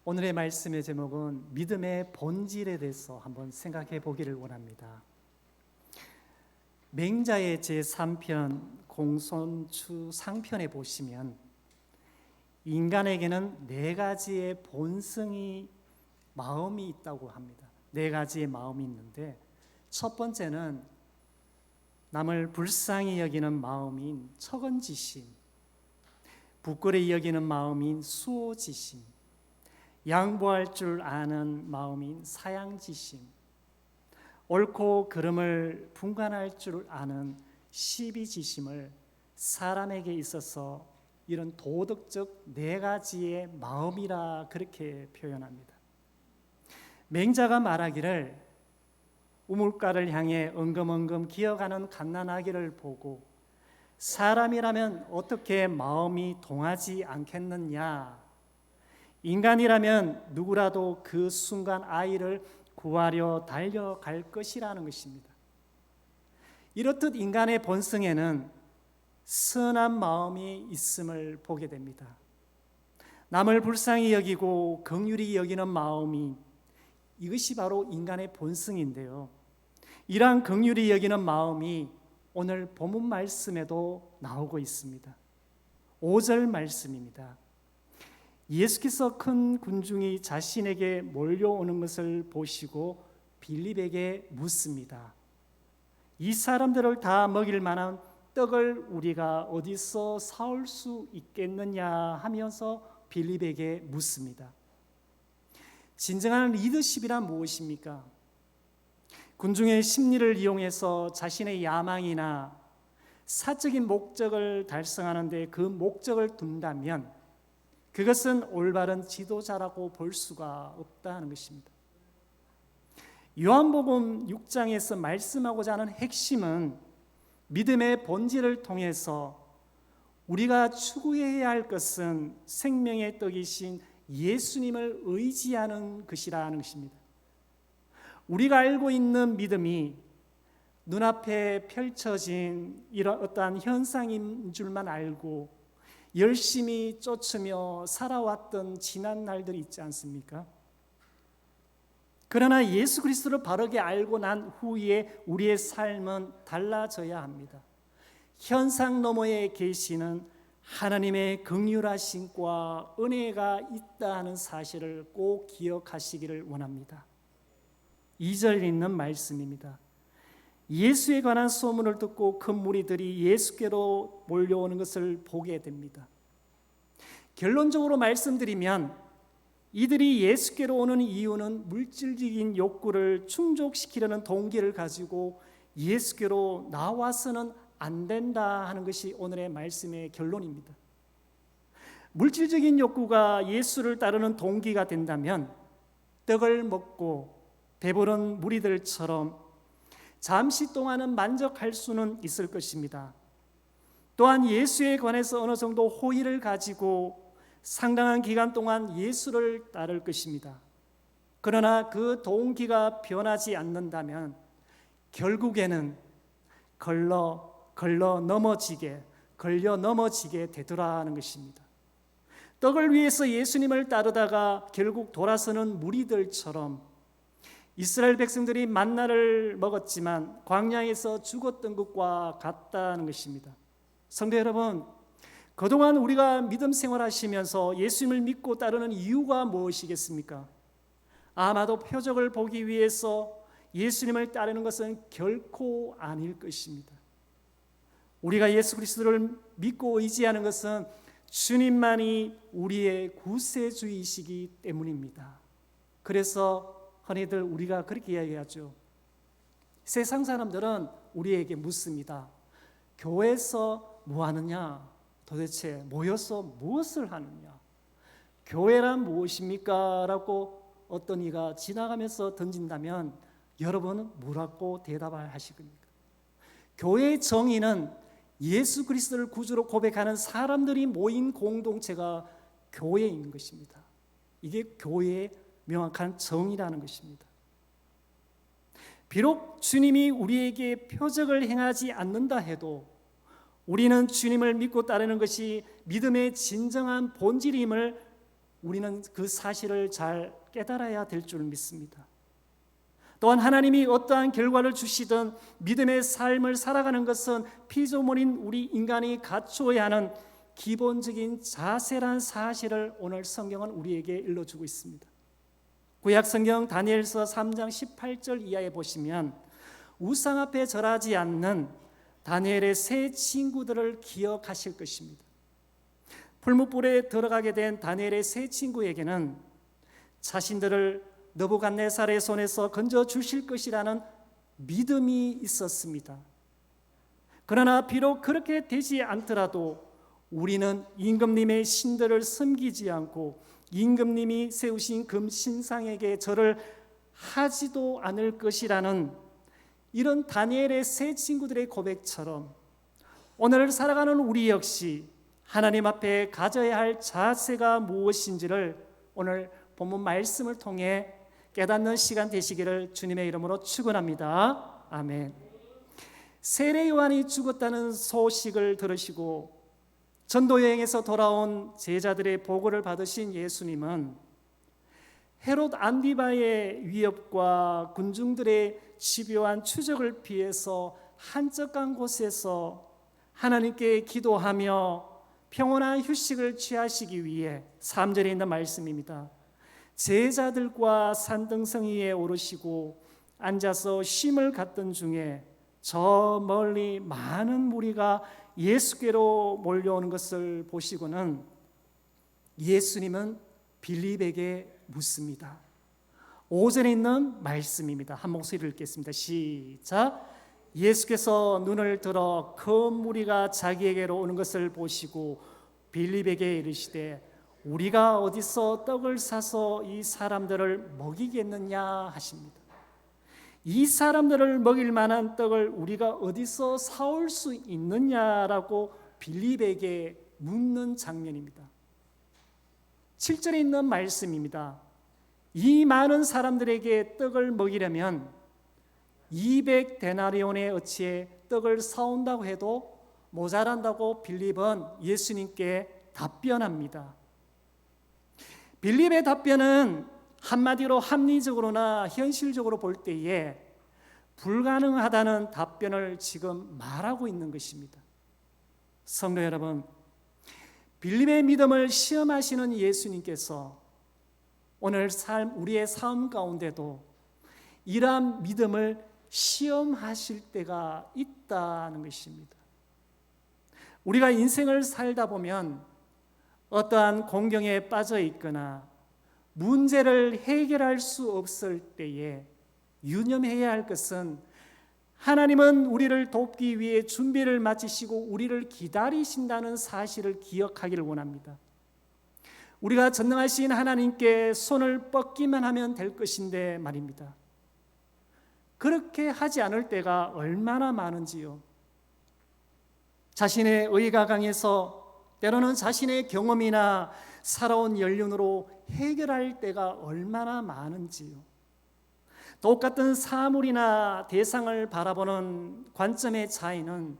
오늘의 말씀의 제목은 믿음의 본질에 대해서 한번 생각해 보기를 원합니다. 맹자의 제3편 공손추 상편에 보시면 인간에게는 네 가지의 본성이 마음이 있다고 합니다. 네 가지의 마음이 있는데 첫 번째는 남을 불쌍히 여기는 마음인 척언지심, 부끄러이 여기는 마음인 수호지심, 양보할 줄 아는 마음인 사양지심, 옳고 그름을 분간할 줄 아는 시비지심을 사람에게 있어서 이런 도덕적 네 가지의 마음이라 그렇게 표현합니다. 맹자가 말하기를 우물가를 향해 엉금엉금 기어가는 갓난아기를 보고 사람이라면 어떻게 마음이 동하지 않겠느냐, 인간이라면 누구라도 그 순간 아이를 구하려 달려갈 것이라는 것입니다. 이렇듯 인간의 본성에는 선한 마음이 있음을 보게 됩니다. 남을 불쌍히 여기고 긍휼히 여기는 마음이, 이것이 바로 인간의 본성인데요, 이러한 긍휼히 여기는 마음이 오늘 본문 말씀에도 나오고 있습니다. 5절 말씀입니다. 예수께서 큰 군중이 자신에게 몰려오는 것을 보시고 빌립에게 묻습니다. 이 사람들을 다 먹일 만한 떡을 우리가 어디서 사올 수 있겠느냐 하면서 빌립에게 묻습니다. 진정한 리더십이란 무엇입니까? 군중의 심리를 이용해서 자신의 야망이나 사적인 목적을 달성하는 데 그 목적을 둔다면 그것은 올바른 지도자라고 볼 수가 없다는 것입니다. 요한복음 6장에서 말씀하고자 하는 핵심은 믿음의 본질을 통해서 우리가 추구해야 할 것은 생명의 떡이신 예수님을 의지하는 것이라는 것입니다. 우리가 알고 있는 믿음이 눈앞에 펼쳐진 이런 어떠한 현상인 줄만 알고 열심히 쫓으며 살아왔던 지난 날들이 있지 않습니까? 그러나 예수 그리스도를 바르게 알고 난 후에 우리의 삶은 달라져야 합니다. 현상 너머에 계시는 하나님의 긍휼하심과 은혜가 있다 하는 사실을 꼭 기억하시기를 원합니다. 2절 있는 말씀입니다. 예수에 관한 소문을 듣고 큰 무리들이 예수께로 몰려오는 것을 보게 됩니다. 결론적으로 말씀드리면 이들이 예수께로 오는 이유는 물질적인 욕구를 충족시키려는 동기를 가지고 예수께로 나와서는 안 된다 하는 것이 오늘의 말씀의 결론입니다. 물질적인 욕구가 예수를 따르는 동기가 된다면 떡을 먹고 배부른 무리들처럼 잠시 동안은 만족할 수는 있을 것입니다. 또한 예수에 관해서 어느 정도 호의를 가지고 상당한 기간 동안 예수를 따를 것입니다. 그러나 그 동기가 변하지 않는다면 결국에는 걸려 넘어지게 되더라는 것입니다. 떡을 위해서 예수님을 따르다가 결국 돌아서는 무리들처럼 이스라엘 백성들이 만나를 먹었지만 광야에서 죽었던 것과 같다는 것입니다. 성도 여러분, 그동안 우리가 믿음 생활하시면서 예수님을 믿고 따르는 이유가 무엇이겠습니까? 아마도 표적을 보기 위해서 예수님을 따르는 것은 결코 아닐 것입니다. 우리가 예수 그리스도를 믿고 의지하는 것은 주님만이 우리의 구세주이시기 때문입니다. 그래서 흔히들 우리가 그렇게 이야기하죠. 세상 사람들은 우리에게 묻습니다. 교회에서 뭐 하느냐? 도대체 모여서 무엇을 하느냐? 교회란 무엇입니까? 라고 어떤 이가 지나가면서 던진다면 여러분은 뭐라고 대답을 하실 겁니까? 교회의 정의는 예수 그리스도를 구주로 고백하는 사람들이 모인 공동체가 교회인 것입니다. 이게 교회의 명확한 정의라는 것입니다. 비록 주님이 우리에게 표적을 행하지 않는다 해도 우리는 주님을 믿고 따르는 것이 믿음의 진정한 본질임을 우리는 그 사실을 잘 깨달아야 될 줄 믿습니다. 또한 하나님이 어떠한 결과를 주시든 믿음의 삶을 살아가는 것은 피조물인 우리 인간이 갖추어야 하는 기본적인 자세란 사실을 오늘 성경은 우리에게 일러주고 있습니다. 구약 성경 다니엘서 3장 18절 이하에 보시면 우상 앞에 절하지 않는 다니엘의 세 친구들을 기억하실 것입니다. 풀무불에 들어가게 된 다니엘의 세 친구에게는 자신들을 느부갓네살의 손에서 건져 주실 것이라는 믿음이 있었습니다. 그러나 비록 그렇게 되지 않더라도 우리는 임금님의 신들을 섬기지 않고 임금님이 세우신 금신상에게 절을 하지도 않을 것이라는 이런 다니엘의 세 친구들의 고백처럼 오늘 살아가는 우리 역시 하나님 앞에 가져야 할 자세가 무엇인지를 오늘 본문 말씀을 통해 깨닫는 시간 되시기를 주님의 이름으로 축원합니다. 아멘. 세례 요한이 죽었다는 소식을 들으시고 전도 여행에서 돌아온 제자들의 보고를 받으신 예수님은 헤롯 안디바의 위협과 군중들의 집요한 추적을 피해서 한적한 곳에서 하나님께 기도하며 평온한 휴식을 취하시기 위해 3절에 있는 말씀입니다. 제자들과 산등성 위에 오르시고 앉아서 쉼을 갖던 중에 저 멀리 많은 무리가 예수께로 몰려오는 것을 보시고는 예수님은 빌립에게 묻습니다. 5절에 있는 말씀입니다. 한 목소리를 읽겠습니다. 시작. 예수께서 눈을 들어 큰 무리가 자기에게로 오는 것을 보시고 빌립에게 이르시되 우리가 어디서 떡을 사서 이 사람들을 먹이겠느냐 하십니다. 이 사람들을 먹일 만한 떡을 우리가 어디서 사올 수 있느냐라고 빌립에게 묻는 장면입니다. 7절에 있는 말씀입니다. 이 많은 사람들에게 떡을 먹이려면 200데나리온의 어치의 떡을 사온다고 해도 모자란다고 빌립은 예수님께 답변합니다. 빌립의 답변은 한마디로 합리적으로나 현실적으로 볼 때에 불가능하다는 답변을 지금 말하고 있는 것입니다. 성도 여러분, 빌립의 믿음을 시험하시는 예수님께서 오늘 우리의 삶 가운데도 이러한 믿음을 시험하실 때가 있다는 것입니다. 우리가 인생을 살다 보면 어떠한 공경에 빠져 있거나 문제를 해결할 수 없을 때에 유념해야 할 것은 하나님은 우리를 돕기 위해 준비를 마치시고 우리를 기다리신다는 사실을 기억하기를 원합니다. 우리가 전능하신 하나님께 손을 뻗기만 하면 될 것인데 말입니다. 그렇게 하지 않을 때가 얼마나 많은지요. 자신의 의가 강해서 때로는 자신의 경험이나 살아온 연륜으로 해결할 때가 얼마나 많은지요. 똑같은 사물이나 대상을 바라보는 관점의 차이는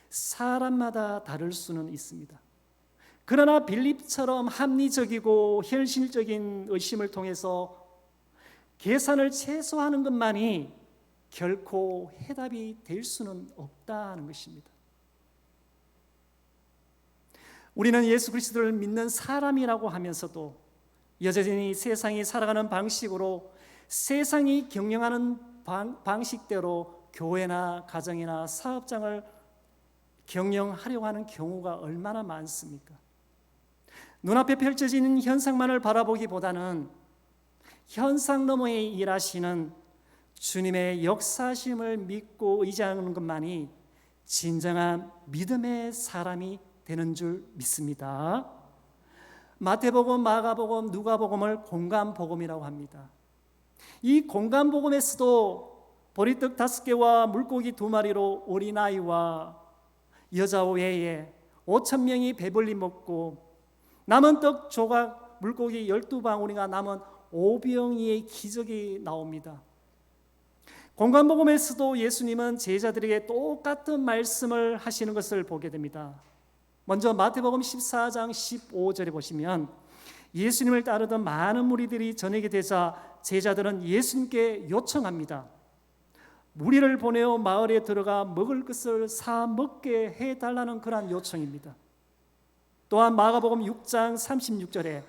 사람마다 다를 수는 있습니다. 그러나 빌립처럼 합리적이고 현실적인 의심을 통해서 계산을 최소화하는 것만이 결코 해답이 될 수는 없다는 것입니다. 우리는 예수 그리스도를 믿는 사람이라고 하면서도 여전히 세상이 살아가는 방식으로 세상이 경영하는 방식대로 교회나 가정이나 사업장을 경영하려고 하는 경우가 얼마나 많습니까? 눈앞에 펼쳐지는 현상만을 바라보기보다는 현상 너머에 일하시는 주님의 역사심을 믿고 의지하는 것만이 진정한 믿음의 사람이 되는 줄 믿습니다. 마태복음, 마가복음, 누가복음을 공감복음이라고 합니다. 이 공감복음에서도 보리떡 5개와 물고기 2마리로 어린아이와 여자 외에 5,000명이 배불리 먹고 남은 떡 조각 물고기 12방울이가 남은 오병이의 기적이 나옵니다. 공감복음에서도 예수님은 제자들에게 똑같은 말씀을 하시는 것을 보게 됩니다. 먼저 마태복음 14장 15절에 보시면 예수님을 따르던 많은 무리들이 저녁이 되자 제자들은 예수님께 요청합니다. 무리를 보내어 마을에 들어가 먹을 것을 사 먹게 해달라는 그러한 요청입니다. 또한 마가복음 6장 36절에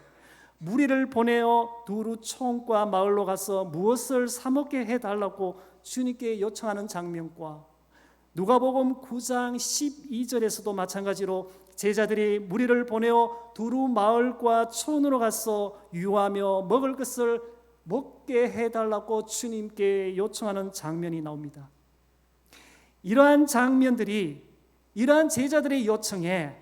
무리를 보내어 두루 총과 마을로 가서 무엇을 사 먹게 해달라고 주님께 요청하는 장면과 누가복음 9장 12절에서도 마찬가지로 제자들이 무리를 보내어 두루 마을과 촌으로 가서 유하며 먹을 것을 먹게 해달라고 주님께 요청하는 장면이 나옵니다. 이러한 장면들이, 이러한 제자들의 요청에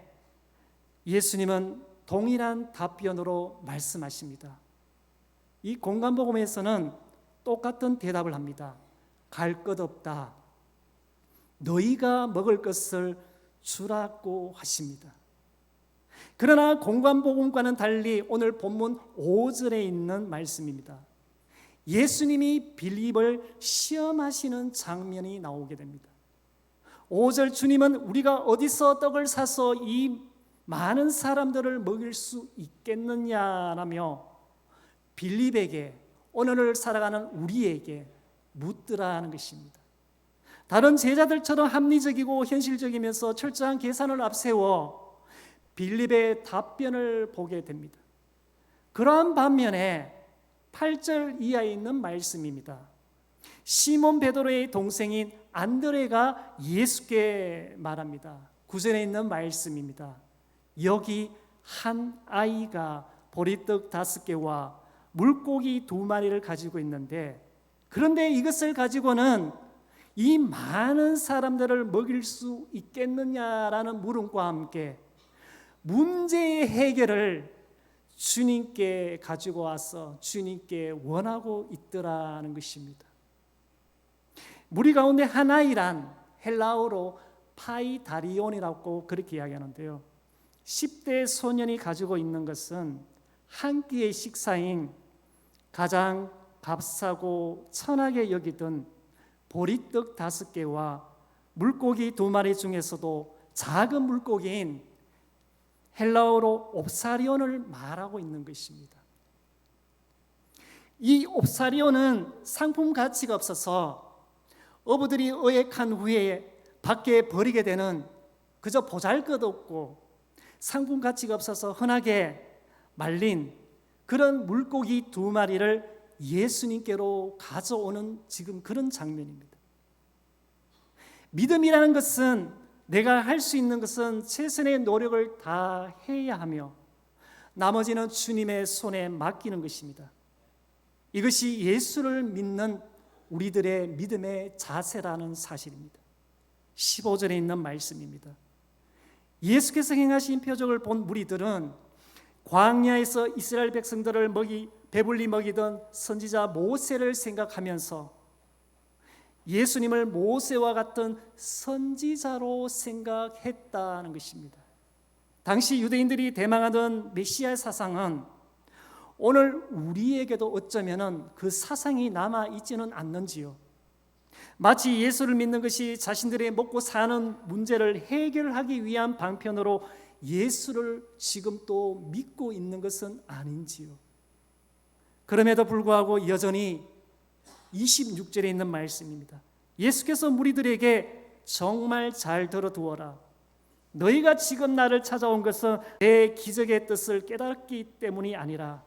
예수님은 동일한 답변으로 말씀하십니다. 이 공간복음에서는 똑같은 대답을 합니다. 갈 것 없다. 너희가 먹을 것을 주라고 하십니다. 그러나 공간복음과는 달리 오늘 본문 5절에 있는 말씀입니다. 예수님이 빌립을 시험하시는 장면이 나오게 됩니다. 5절 주님은 우리가 어디서 떡을 사서 이 많은 사람들을 먹일 수 있겠느냐라며 빌립에게, 오늘을 살아가는 우리에게 묻더라는 것입니다. 다른 제자들처럼 합리적이고 현실적이면서 철저한 계산을 앞세워 빌립의 답변을 보게 됩니다. 그러한 반면에 8절 이하에 있는 말씀입니다. 시몬 베드로의 동생인 안드레가 예수께 말합니다. 9절에 있는 말씀입니다. 여기 한 아이가 보리떡 5개와 물고기 2마리를 가지고 있는데, 그런데 이것을 가지고는 이 많은 사람들을 먹일 수 있겠느냐라는 물음과 함께 문제의 해결을 주님께 가지고 와서 주님께 원하고 있더라는 것입니다. 무리 가운데 하나이란 헬라어로 파이다리온이라고 그렇게 이야기하는데요, 10대 소년이 가지고 있는 것은 한 끼의 식사인 가장 값싸고 천하게 여기던 보리떡 5개와 물고기 2마리 중에서도 작은 물고기인 헬라어로 옵사리온을 말하고 있는 것입니다. 이 옵사리온은 상품 가치가 없어서 어부들이 어획한 후에 밖에 버리게 되는 그저 보잘것없고 상품 가치가 없어서 흔하게 말린 그런 물고기 2마리를 예수님께로 가져오는 지금 그런 장면입니다. 믿음이라는 것은 내가 할 수 있는 것은 최선의 노력을 다 해야 하며 나머지는 주님의 손에 맡기는 것입니다. 이것이 예수를 믿는 우리들의 믿음의 자세라는 사실입니다. 15절에 있는 말씀입니다. 예수께서 행하신 표적을 본 무리들은 광야에서 이스라엘 백성들을 배불리 먹이던 선지자 모세를 생각하면서 예수님을 모세와 같은 선지자로 생각했다는 것입니다. 당시 유대인들이 대망하던 메시아 사상은 오늘 우리에게도 어쩌면 그 사상이 남아있지는 않는지요. 마치 예수를 믿는 것이 자신들의 먹고 사는 문제를 해결하기 위한 방편으로 예수를 지금 또 믿고 있는 것은 아닌지요. 그럼에도 불구하고 여전히 26절에 있는 말씀입니다. 예수께서 무리들에게 정말 잘 들어두어라. 너희가 지금 나를 찾아온 것은 내 기적의 뜻을 깨닫기 때문이 아니라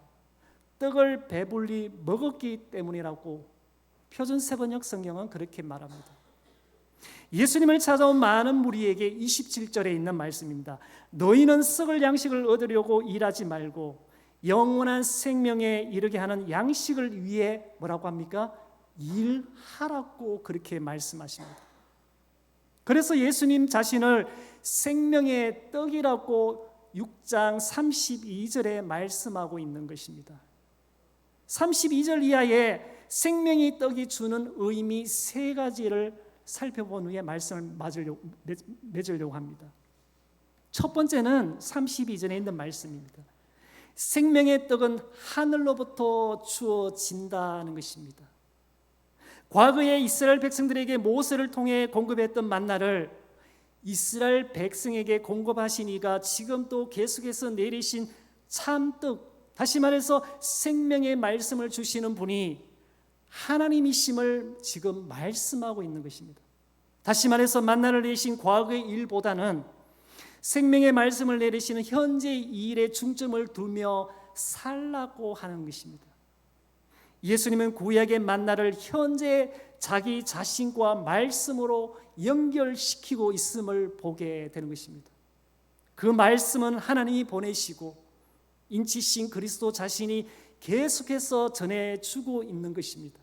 떡을 배불리 먹었기 때문이라고 표준 세번역 성경은 그렇게 말합니다. 예수님을 찾아온 많은 무리에게 27절에 있는 말씀입니다. 너희는 썩을 양식을 얻으려고 일하지 말고 영원한 생명에 이르게 하는 양식을 위해 뭐라고 합니까? 일하라고 그렇게 말씀하십니다. 그래서 예수님 자신을 생명의 떡이라고 6장 32절에 말씀하고 있는 것입니다. 32절 이하에 생명의 떡이 주는 의미 3가지를 살펴본 후에 말씀을 맺으려고 합니다. 첫 번째는 32절에 있는 말씀입니다. 생명의 떡은 하늘로부터 주어진다는 것입니다. 과거에 이스라엘 백성들에게 모세를 통해 공급했던 만나를 이스라엘 백성에게 공급하신 이가 지금 또 계속해서 내리신 참떡, 다시 말해서 생명의 말씀을 주시는 분이 하나님이심을 지금 말씀하고 있는 것입니다. 다시 말해서 만나를 내신 과거의 일보다는 생명의 말씀을 내리시는 현재의 일에 중점을 두며 살라고 하는 것입니다. 예수님은 구약의 만나를 현재 자기 자신과 말씀으로 연결시키고 있음을 보게 되는 것입니다. 그 말씀은 하나님이 보내시고 인치신 그리스도 자신이 계속해서 전해주고 있는 것입니다.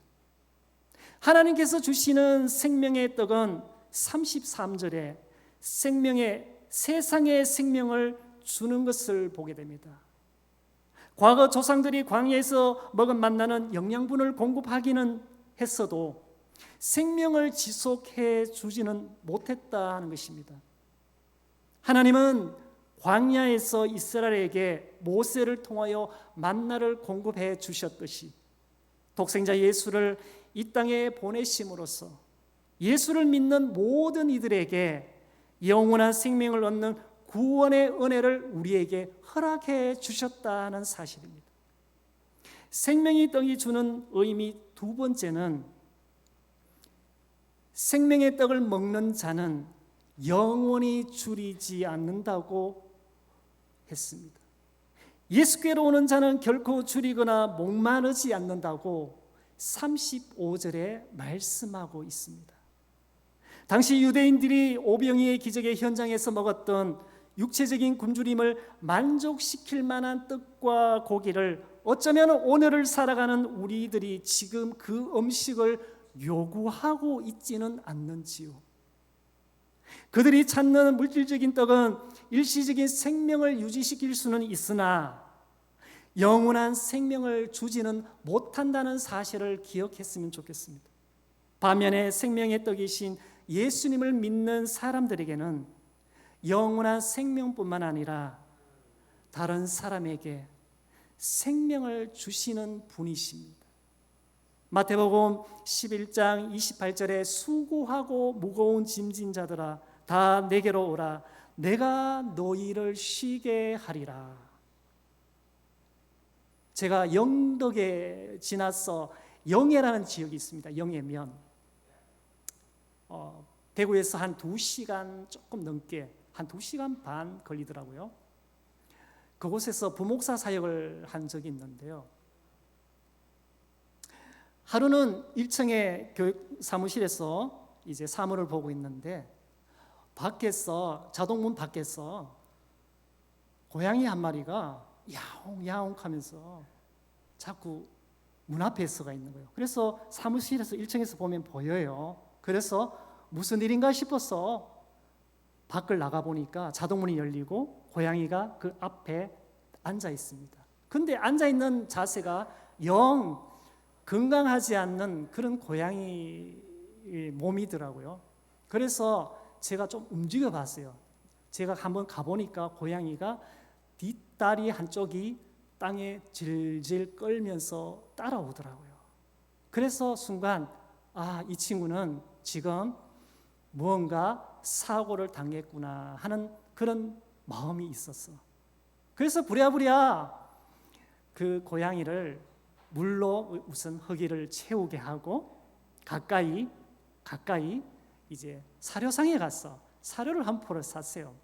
하나님께서 주시는 생명의 떡은 33절에 세상의 생명을 주는 것을 보게 됩니다. 과거 조상들이 광야에서 먹은 만나는 영양분을 공급하기는 했어도 생명을 지속해 주지는 못했다는 것입니다. 하나님은 광야에서 이스라엘에게 모세를 통하여 만나를 공급해 주셨듯이 독생자 예수를 이 땅에 보내심으로써 예수를 믿는 모든 이들에게 영원한 생명을 얻는 구원의 은혜를 우리에게 허락해 주셨다는 사실입니다. 생명의 떡이 주는 의미 두 번째는 생명의 떡을 먹는 자는 영원히 줄이지 않는다고 했습니다. 예수께로 오는 자는 결코 줄이거나 목마르지 않는다고 35절에 말씀하고 있습니다. 당시 유대인들이 오병이의 기적의 현장에서 먹었던 육체적인 굶주림을 만족시킬 만한 떡과 고기를 어쩌면 오늘을 살아가는 우리들이 지금 그 음식을 요구하고 있지는 않는지요. 그들이 찾는 물질적인 떡은 일시적인 생명을 유지시킬 수는 있으나 영원한 생명을 주지는 못한다는 사실을 기억했으면 좋겠습니다. 반면에 생명의 떡이신 예수님을 믿는 사람들에게는 영원한 생명뿐만 아니라 다른 사람에게 생명을 주시는 분이십니다. 마태복음 11장 28절에 수고하고 무거운 짐진 자들아 다 내게로 오라 내가 너희를 쉬게 하리라. 제가 영덕에 지나서 영해라는 지역이 있습니다. 영해면 대구에서 한 2시간 조금 넘게 한 2시간 반 걸리더라고요. 그곳에서 부목사 사역을 한 적이 있는데요. 하루는 1층의 교육 사무실에서 이제 사무를 보고 있는데 밖에서 자동문 밖에서 고양이 한 마리가 야옹야옹 하면서 자꾸 문 앞에 서가 있는 거예요. 그래서 사무실에서 1층에서 보면 보여요. 그래서 무슨 일인가 싶어서 밖을 나가보니까 자동문이 열리고 고양이가 그 앞에 앉아 있습니다. 근데 앉아 있는 자세가 영 건강하지 않는 그런 고양이 몸이더라고요. 그래서 제가 좀 움직여 봤어요. 제가 한번 가보니까 고양이가 뒷다리 한쪽이 땅에 질질 끌면서 따라오더라고요. 그래서 순간 이 친구는 지금 무언가 사고를 당했구나 하는 그런 마음이 있었어. 그래서 부랴부랴 그 고양이를 물로 우선 허기를 채우게 하고 가까이 이제 사료상에 가서 사료를 한 포를 샀어요.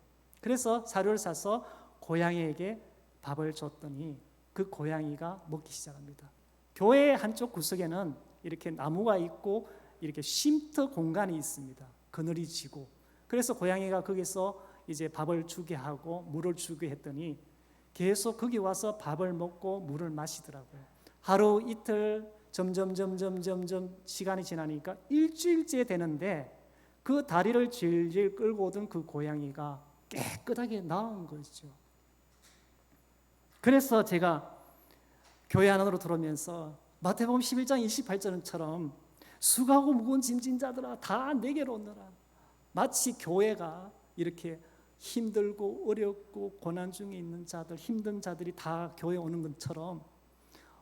그래서 사료를 사서 고양이에게 밥을 줬더니 그 고양이가 먹기 시작합니다. 교회 한쪽 구석에는 이렇게 나무가 있고 이렇게 쉼터 공간이 있습니다. 그늘이 지고. 그래서 고양이가 거기서 이제 밥을 주게 하고 물을 주게 했더니 계속 거기 와서 밥을 먹고 물을 마시더라고요. 하루 이틀 점점 시간이 지나니까 일주일째 되는데 그 다리를 질질 끌고 오던 그 고양이가 깨끗하게 나은 거죠. 그래서 제가 교회 안으로 들어오면서 마태복음 11장 28절처럼 수고하고 무거운 짐진 자들아 다 내게로 오너라. 마치 교회가 이렇게 힘들고 어렵고 고난 중에 있는 자들, 힘든 자들이 다 교회에 오는 것처럼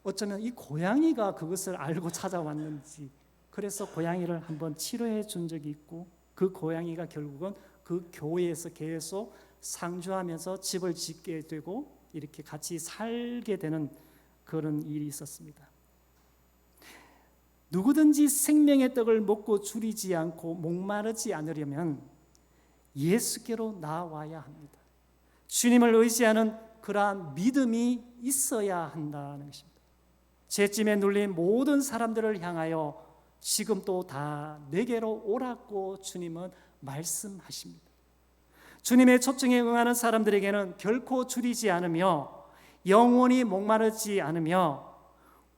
어쩌면 이 고양이가 그것을 알고 찾아왔는지 그래서 고양이를 한번 치료해 준 적이 있고 그 고양이가 결국은 그 교회에서 계속 상주하면서 집을 짓게 되고 이렇게 같이 살게 되는 그런 일이 있었습니다. 누구든지 생명의 떡을 먹고 줄이지 않고 목마르지 않으려면 예수께로 나와야 합니다. 주님을 의지하는 그러한 믿음이 있어야 한다는 것입니다. 죄짐에 눌린 모든 사람들을 향하여 지금도 다 내게로 오라고 주님은 말씀하십니다. 주님의 초청에 응하는 사람들에게는 결코 줄이지 않으며 영원히 목마르지 않으며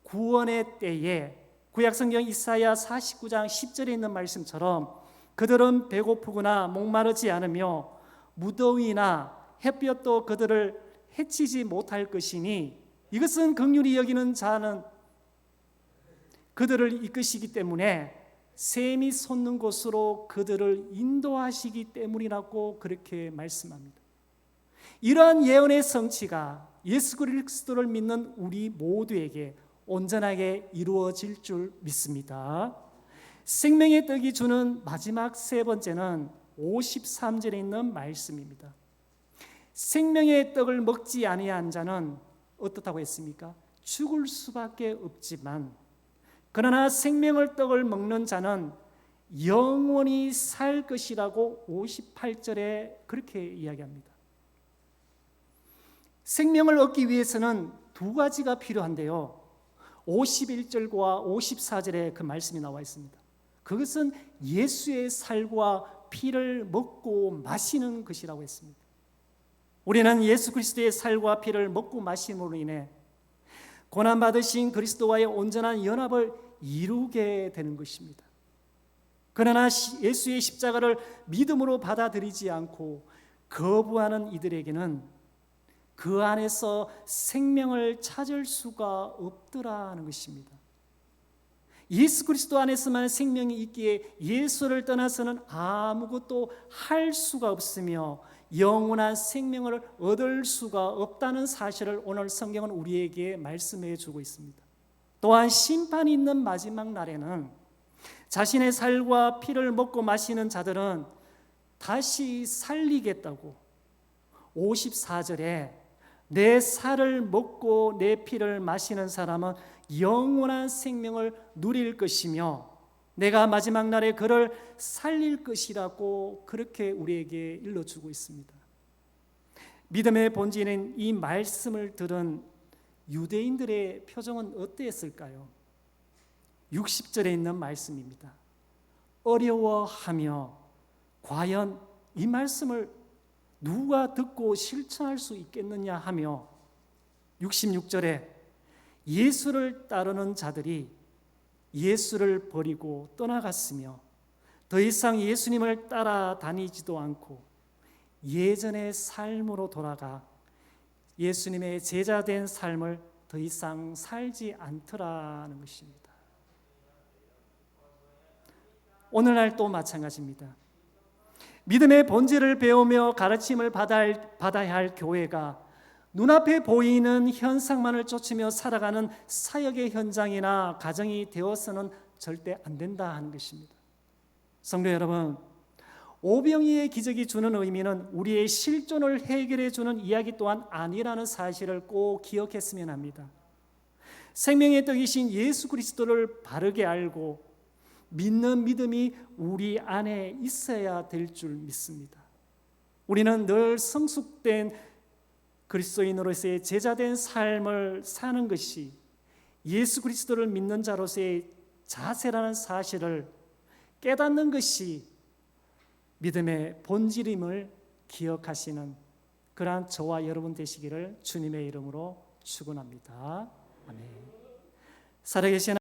구원의 때에 구약성경 이사야 49장 10절에 있는 말씀처럼 그들은 배고프거나 목마르지 않으며 무더위나 햇볕도 그들을 해치지 못할 것이니 이것은 긍휼히 여기는 자는 그들을 이끄시기 때문에 샘이 솟는 곳으로 그들을 인도하시기 때문이라고 그렇게 말씀합니다. 이러한 예언의 성취가 예수 그리스도를 믿는 우리 모두에게 온전하게 이루어질 줄 믿습니다. 생명의 떡이 주는 마지막 세 번째는 53절에 있는 말씀입니다. 생명의 떡을 먹지 아니한 자는 어떻다고 했습니까? 죽을 수밖에 없지만 그러나 생명의 떡을 먹는 자는 영원히 살 것이라고 58절에 그렇게 이야기합니다. 생명을 얻기 위해서는 두 가지가 필요한데요. 51절과 54절에 그 말씀이 나와 있습니다. 그것은 예수의 살과 피를 먹고 마시는 것이라고 했습니다. 우리는 예수 그리스도의 살과 피를 먹고 마심으로 인해 고난받으신 그리스도와의 온전한 연합을 이루게 되는 것입니다. 그러나 예수의 십자가를 믿음으로 받아들이지 않고 거부하는 이들에게는 그 안에서 생명을 찾을 수가 없더라는 것입니다. 예수 그리스도 안에서만 생명이 있기에 예수를 떠나서는 아무것도 할 수가 없으며 영원한 생명을 얻을 수가 없다는 사실을 오늘 성경은 우리에게 말씀해 주고 있습니다. 또한 심판이 있는 마지막 날에는 자신의 살과 피를 먹고 마시는 자들은 다시 살리겠다고 54절에 내 살을 먹고 내 피를 마시는 사람은 영원한 생명을 누릴 것이며 내가 마지막 날에 그를 살릴 것이라고 그렇게 우리에게 일러주고 있습니다. 믿음의 본질인 이 말씀을 들은 유대인들의 표정은 어땠을까요? 60절에 있는 말씀입니다. 어려워하며 과연 이 말씀을 누가 듣고 실천할 수 있겠느냐 하며 66절에 예수를 따르는 자들이 예수를 버리고 떠나갔으며 더 이상 예수님을 따라다니지도 않고 예전의 삶으로 돌아가 예수님의 제자된 삶을 더 이상 살지 않더라는 것입니다. 오늘날도 마찬가지입니다. 믿음의 본질을 배우며 가르침을 받아야 할 교회가 눈앞에 보이는 현상만을 쫓으며 살아가는 사역의 현장이나 가정이 되어서는 절대 안 된다 하는 것입니다. 성도 여러분, 오병이의 기적이 주는 의미는 우리의 실존을 해결해 주는 이야기 또한 아니라는 사실을 꼭 기억했으면 합니다. 생명의 떡이신 예수 그리스도를 바르게 알고 믿는 믿음이 우리 안에 있어야 될 줄 믿습니다. 우리는 늘 성숙된 그리스도인으로서의 제자된 삶을 사는 것이 예수 그리스도를 믿는 자로서의 자세라는 사실을 깨닫는 것이 믿음의 본질임을 기억하시는 그러한 저와 여러분 되시기를 주님의 이름으로 축원합니다. 아멘. 살아계신